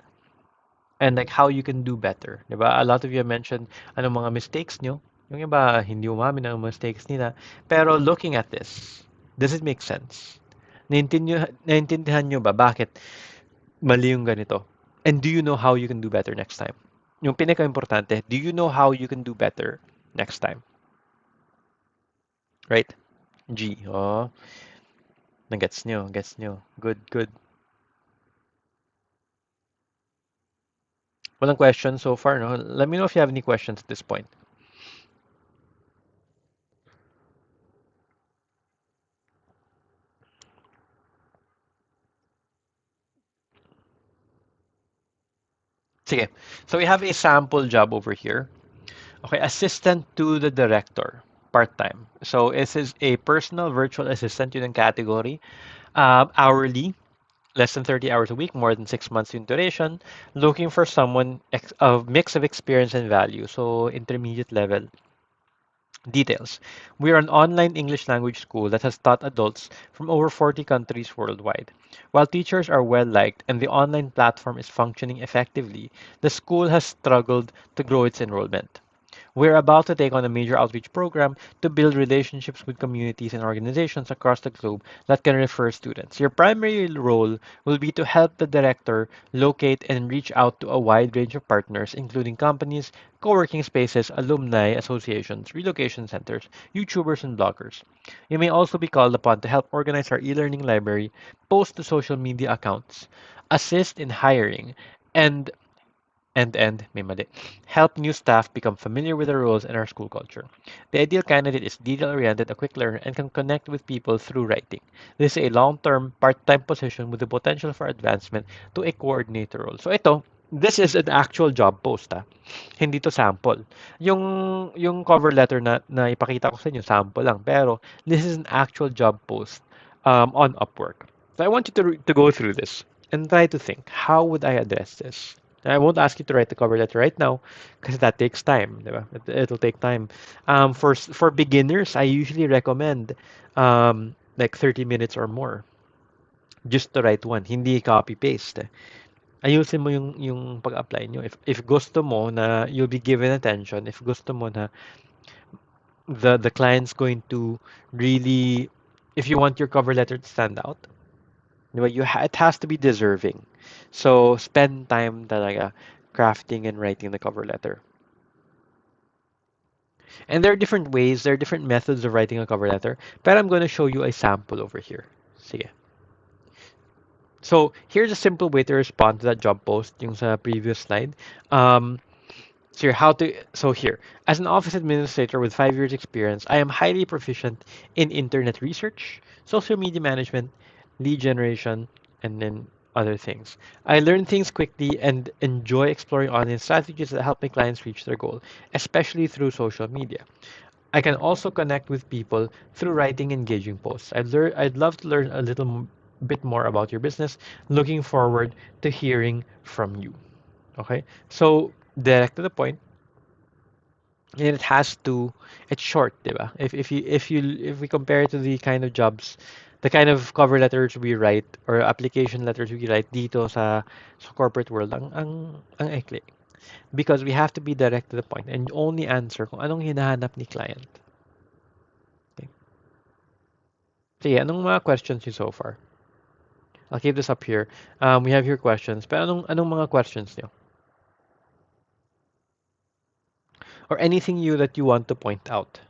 and like how you can do better. Diba? A lot of you have mentioned anong mga mistakes nyo. Yung iba, hindi umamin ang mistakes nila. Pero looking at this, does it make sense? Naintindihan nyo ba bakit mali yung ganito? And do you know how you can do better next time? Yung pinaka-importante, do you know how you can do better next time? Right? G. Oh, gets nyo. Good, good. Walang questions so far, no? Let me know if you have any questions at this point. Sige. So we have a sample job over here. Okay, assistant to the director, part-time. So this is a personal virtual assistant yun ang category. Hourly, less than 30 hours a week, more than 6 months in duration. Looking for someone a mix of experience and value. So intermediate level. Details. We are an online English language school that has taught adults from over 40 countries worldwide. While teachers are well liked and the online platform is functioning effectively, the school has struggled to grow its enrollment. We're about to take on a major outreach program to build relationships with communities and organizations across the globe that can refer students. Your primary role will be to help the director locate and reach out to a wide range of partners, including companies, co working spaces, alumni associations, relocation centers, YouTubers, and bloggers. You may also be called upon to help organize our e learning library, post to social media accounts, assist in hiring, and end, may mali. Help new staff become familiar with the rules and our school culture. The ideal candidate is detail-oriented, a quick learner, and can connect with people through writing. This is a long-term, part-time position with the potential for advancement to a coordinator role. So ito, this is an actual job post, ah. Hindi to sample. Yung cover letter na ipakita ko sa inyo, sample lang. Pero this is an actual job post on Upwork. So I want you to go through this and try to think, how would I address this? I won't ask you to write the cover letter right now because that takes time. Diba? It'll take time. For beginners, I usually recommend like 30 minutes or more just to write one. Hindi copy-paste. Ayusin mo yung pag-apply nyo. If gusto mo na you'll be given attention, if gusto mo na the client's going to really, if you want your cover letter to stand out, diba, it has to be deserving. So, spend time talaga crafting and writing the cover letter. And there are different ways, there are different methods of writing a cover letter, but I'm going to show you a sample over here. Sige. So, here's a simple way to respond to that job post, yung sa previous slide. So here, as an office administrator with 5 years experience, I am highly proficient in internet research, social media management, lead generation, and then other things. I learn things quickly and enjoy exploring online strategies that help my clients reach their goal, especially through social media. I can also connect with people through writing engaging posts. I'd love to learn a little bit more about your business. Looking forward to hearing from you. Okay? So, direct to the point, and it has to it's short, diba? If we compare it to the kind of jobs, the kind of cover letters we write or application letters we write dito sa corporate world, ang ekli. Because we have to be direct to the point and only answer kung anong hinahanap ni client. Okay. Sige, anong mga questions you so far? I'll keep this up here. We have your questions. Pero anong mga questions niyo? Or anything you that you want to point out?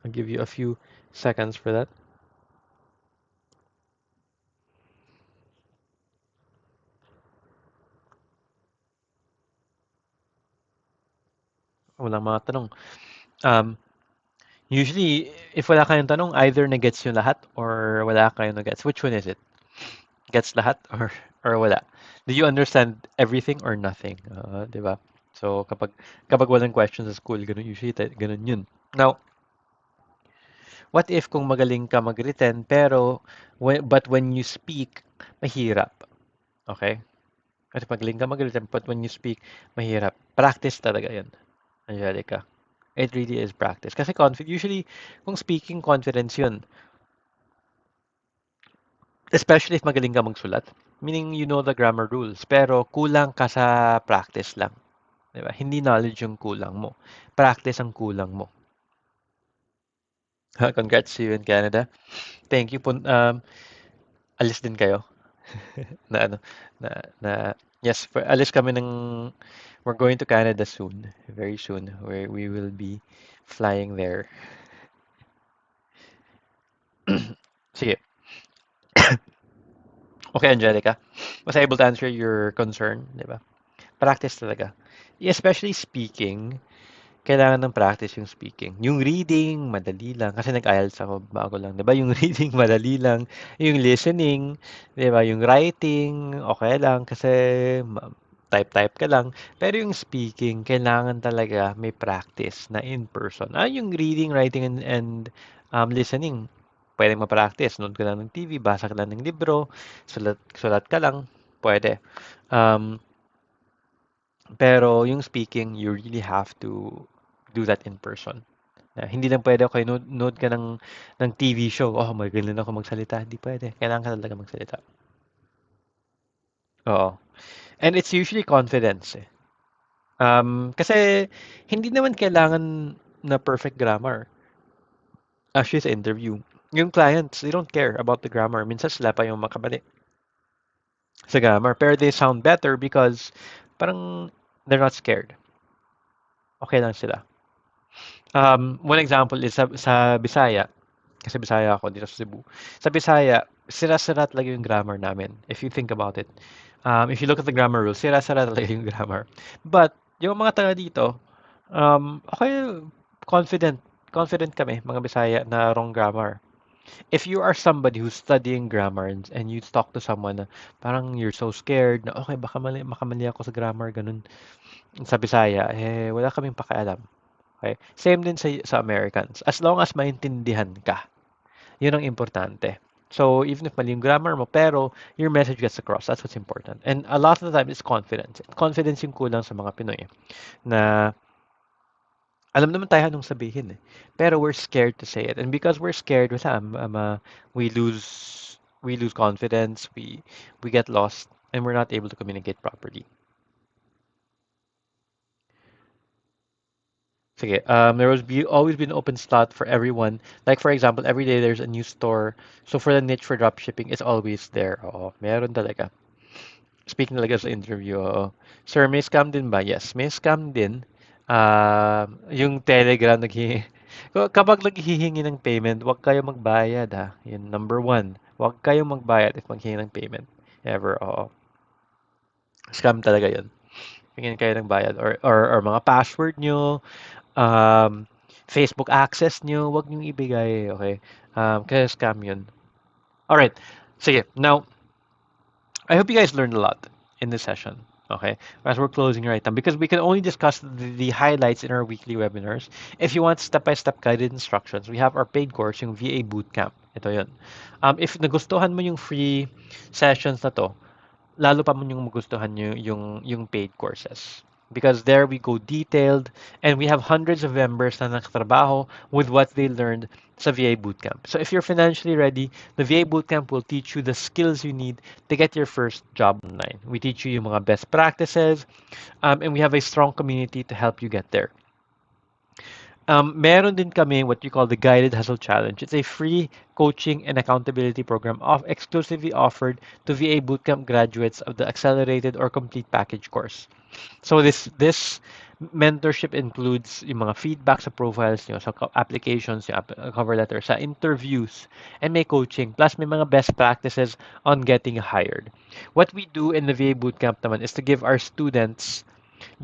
I'll give you a few seconds for that. Walang mga tanong. Um, Usually, if wala kayong tanong, either na-gets yung lahat or wala kayong na-gets. Which one is it? Gets lahat or wala? Do you understand everything or nothing? Di ba? So, kapag walang questions sa school, ganun usually, ganun yun. Now, what if kung magaling ka mag-written but when you speak, mahirap? Okay? Kasi magaling ka mag-written but when you speak, mahirap. Practice talaga yun, Angelica. It really is practice. Kasi usually, kung speaking, confidence yun. Especially if magaling ka magsulat. Meaning, you know the grammar rules. Pero kulang ka sa practice lang. Diba? Hindi knowledge yung kulang mo. Practice ang kulang mo. Congrats to you in Canada. Thank you po. Alis din kayo. na ano, na yes, alis kami we're going to Canada soon. Very soon. Where we will be flying there. Sige. Okay, Angelica. Was I able to answer your concern, di ba? Practice talaga. Especially speaking, kailangan ng practice yung speaking. Yung reading, madali lang. Kasi nag-IELTS ako bago lang. 'Di ba? Yung reading, madali lang. Yung listening, 'di ba? Yung writing, okay lang. Kasi type-type ka lang. Pero yung speaking, kailangan talaga may practice na in person. Yung reading, writing, and listening. Pwede ma-practice. Nood ka lang ng TV, basa ka lang ng libro, sulat ka lang. Pwede. Um, pero yung speaking, you really have to do that in person. Hindi lang pwede okay, nood ka ng TV show. Oh, magaling ako magsalita. Hindi pwede. Kailangan ka talaga magsalita. Oo. And it's usually confidence eh. Kasi hindi naman kailangan na perfect grammar. Actually, sa interview, yung clients, they don't care about the grammar. Minsan sila pa yung makabali sa grammar. Pero they sound better because parang they're not scared. Okay lang sila. One example is sa Bisaya. Kasi Bisaya ako dito sa Cebu. Sa Bisaya, sira-sira talaga yung grammar namin. If you think about it. If you look at the grammar rules, sira-sira talaga yung grammar. But, yung mga taga dito, okay, confident. Confident kami, mga Bisaya, na wrong grammar. If you are somebody who's studying grammar and you talk to someone na parang you're so scared na okay, baka makamali ako sa grammar, ganun, sa Bisaya, wala kaming pakialam. Okay? Same din sa Americans. As long as maintindihan ka, yun ang importante. So, even if mali yung grammar mo, pero your message gets across. That's what's important. And a lot of the time, it's confidence. Confidence yung kulang sa mga Pinoy. Na alam naman tayo anong sabihin eh. Pero we're scared to say it. And because we're scared, we lose confidence, we get lost, and we're not able to communicate properly. Sige, there was always been open slot for everyone. Like for example, every day there's a new store. So for the niche for dropshipping, it's always there. Oo, meron talaga. Speaking talaga sa interview, oo. Sir, may scam din ba? Yes, may scam din. Yung Telegram kapag naghihingi ng payment, huwag kayo magbayad ha. Yun, number one. Huwag kayong magbayad if maghihingi ng payment. Ever, oo. Scam talaga yun. Hingin kayo ng bayad or mga password nyo, um, Facebook access nyo, wag nyo ibigay, okay? Kasi scam yun. Alright. Sige, now, I hope you guys learned a lot in this session. Okay, as we're closing right now, because we can only discuss the highlights in our weekly webinars. If you want step-by-step guided instructions, we have our paid course, yung VA Bootcamp. Ito yun. If nagustuhan mo yung free sessions na to, lalo pa mo yung magustuhan nyo yung paid courses. Because there we go detailed and we have hundreds of members na nakatrabaho with what they learned sa VA Bootcamp. So if you're financially ready, the VA Bootcamp will teach you the skills you need to get your first job online. We teach you yung mga best practices, and we have a strong community to help you get there. Meron din kami what we call the Guided Hustle Challenge. It's a free coaching and accountability program exclusively offered to VA Bootcamp graduates of the accelerated or complete package course. So this mentorship includes yung mga feedback sa profiles nyo, sa applications, yung cover letter, sa interviews, and may coaching. Plus, may mga best practices on getting hired. What we do in the VA Bootcamp naman is to give our students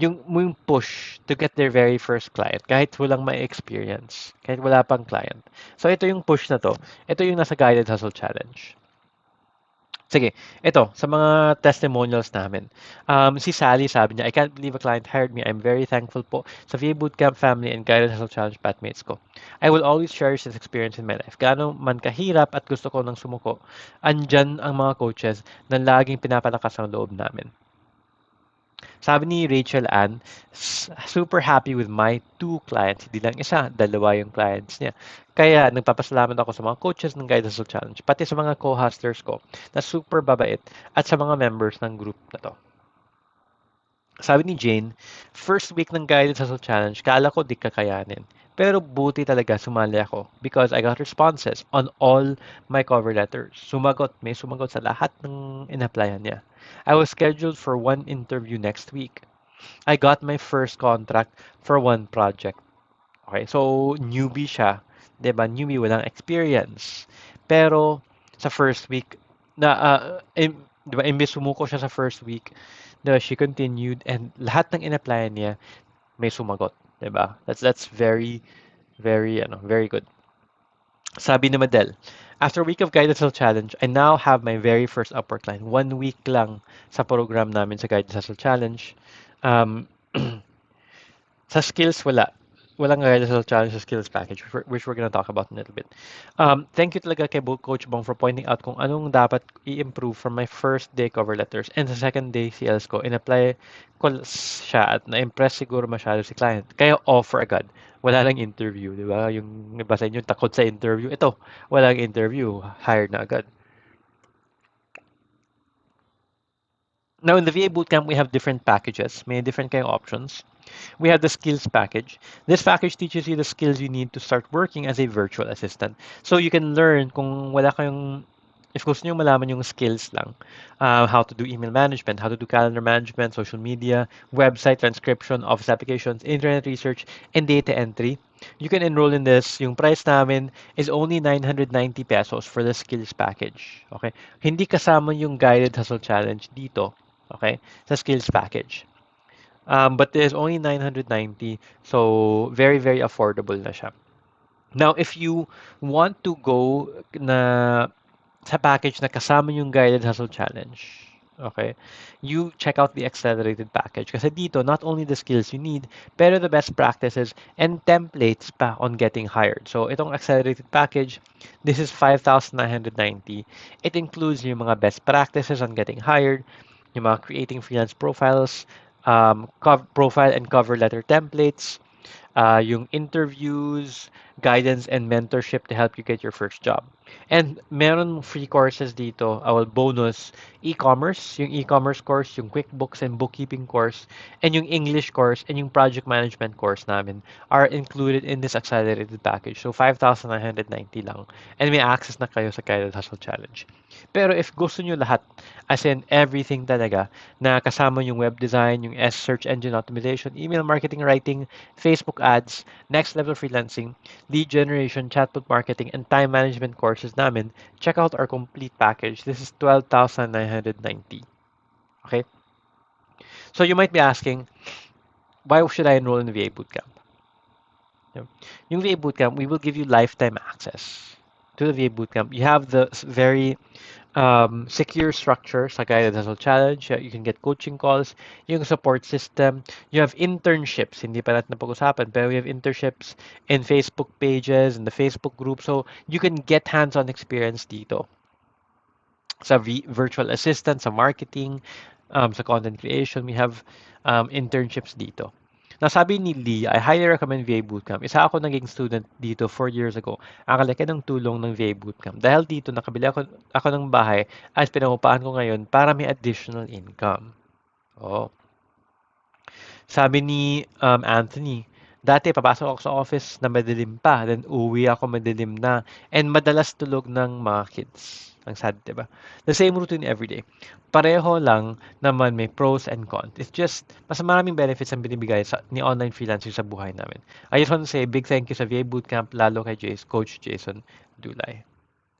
yung push to get their very first client kahit walang may experience, kahit wala pang client. So ito yung push na to. Ito yung nasa Guided Hustle Challenge. Sige, ito, sa mga testimonials namin. Si Sally sabi niya, I can't believe a client hired me. I'm very thankful po sa VA Bootcamp family and Guided Hustle Challenge batmates ko. I will always cherish this experience in my life. Gaano man kahirap at gusto ko nang sumuko, andyan ang mga coaches na laging pinapalakas ang loob namin. Sabi ni Rachel Ann, super happy with my two clients. Hindi lang isa, dalawa yung clients niya. Kaya nagpapasalamat ako sa mga coaches ng Guide Hustle Challenge, pati sa mga co-hustlers ko na super babait at sa mga members ng group na to. Sabi ni Jane, first week ng Guided Hustle Challenge, kala ko di kakayanin. Pero buti talaga sumali ako because I got responses on all my cover letters. May sumagot sa lahat ng in-applyan niya. I was scheduled for one interview next week. I got my first contract for one project. Okay, so newbie siya. 'Di ba? Newbie, walang experience. Pero sa first week, 'di ba, imbes sumuko siya sa first week, 'di ba, she continued and lahat ng in-applyan niya may sumagot. 'Di ba? That's very, very good. Sabi ni Madel, after a week of Guided Hustle Challenge, I now have my very first Upwork line. 1 week lang sa program namin sa Guided Hustle Challenge. Um, Sa skills, wala. Walang rehearsal challenge sa skills package, which we're gonna talk about in a little bit. Thank you talaga kay Coach Bong for pointing out kung anong dapat i-improve from my first day cover letters and sa second day CLs ko. In-apply ko siya at na-impress siguro masyado si client. Kaya offer agad. Wala lang interview, di ba? Yung iba sa inyo takot sa interview. Ito, walang interview. Hired na agad. Now, in the VA Bootcamp, we have different packages. May different kayong options. We have the skills package. This package teaches you the skills you need to start working as a virtual assistant. So you can learn kung wala kayong, if gusto nyo malaman yung skills lang, how to do email management, how to do calendar management, social media, website transcription, office applications, internet research, and data entry, you can enroll in this. Yung price namin is only 990 pesos for the skills package. Okay? Hindi kasama yung guided hustle challenge dito. Okay? Sa skills package. But there's only 990, so very, very affordable na siya. Now, if you want to go na sa package na kasama yung Guided Hustle Challenge, okay, you check out the accelerated package. Kasi dito, not only the skills you need, pero the best practices and templates pa on getting hired. So, itong accelerated package, this is 5,990. It includes yung mga best practices on getting hired, yung mga creating freelance profiles, profile and cover letter templates, yung interviews, guidance, and mentorship to help you get your first job. And meron free courses dito, bonus, e-commerce, yung e-commerce course, yung QuickBooks and bookkeeping course, and yung English course, and yung project management course namin are included in this accelerated package. So, 5,990 lang. And may access na kayo sa Guided Hustle Challenge. Pero if gusto nyo lahat, as in everything talaga, na kasama yung web design, yung search engine optimization, email marketing writing, Facebook ads, next level freelancing, lead generation, chatbot marketing, and time management courses namin, check out our complete package. This is 12,990. Okay? So you might be asking, why should I enroll in the VA Bootcamp? Yung VA Bootcamp, we will give you lifetime access to the VA Bootcamp. You have the very secure structure sa guided hustle challenge. You can get coaching calls, yung support system. You have internships. Hindi pa natin napag-usapan, pero we have internships in Facebook pages, in the Facebook group. So you can get hands-on experience dito sa virtual assistant, sa marketing, sa content creation. We have internships dito. Nasabi ni Lee, I highly recommend VA Bootcamp. Isa ako naging student dito 4 years ago. Ang kalaki ng tulong ng VA Bootcamp. Dahil dito, nakabili ako ng bahay at pinangupaan ko ngayon para may additional income. Oh. Sabi ni Anthony, dati papasok ako sa office na madilim pa, then uwi ako madilim na, and madalas tulog ng mga kids. Ang sad, di ba? The same routine every day. Pareho lang naman may pros and cons. It's just, mas maraming benefits ang binibigay ni online freelancing sa buhay namin. I just want to say big thank you sa VA Bootcamp, lalo kay Coach Jason Dulay.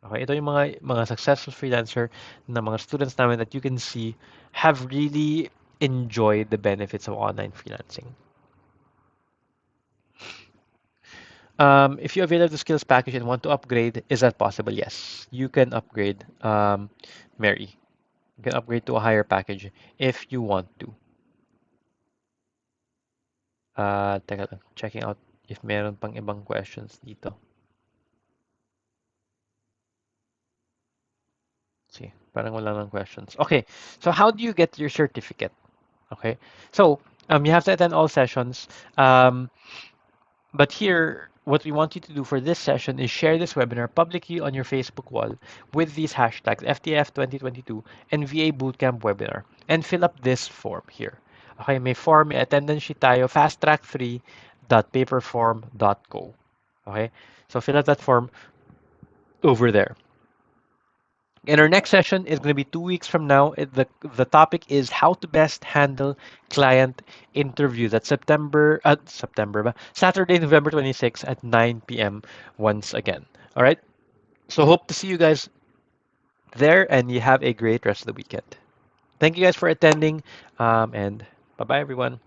Okay, ito yung mga successful freelancer na mga students namin that you can see have really enjoyed the benefits of online freelancing. If you avail of the skills package and want to upgrade, is that possible? Yes, you can upgrade, Mary. You can upgrade to a higher package if you want to. Teka lang, checking out if meron pang ibang questions dito. See, parang wala nang questions. Okay, so how do you get your certificate? Okay, so you have to attend all sessions. But here, what we want you to do for this session is share this webinar publicly on your Facebook wall with these hashtags FTF 2022 and VA Bootcamp webinar and fill up this form here. Okay, may form, may attendance sheet tayo, fasttrack3.paperform.co. Okay, so fill out that form over there. And our next session is going to be 2 weeks from now. The topic is how to best handle client interviews. That's Saturday, November 26th at 9 p.m. once again. All right. So hope to see you guys there, and you have a great rest of the weekend. Thank you guys for attending, and bye bye everyone.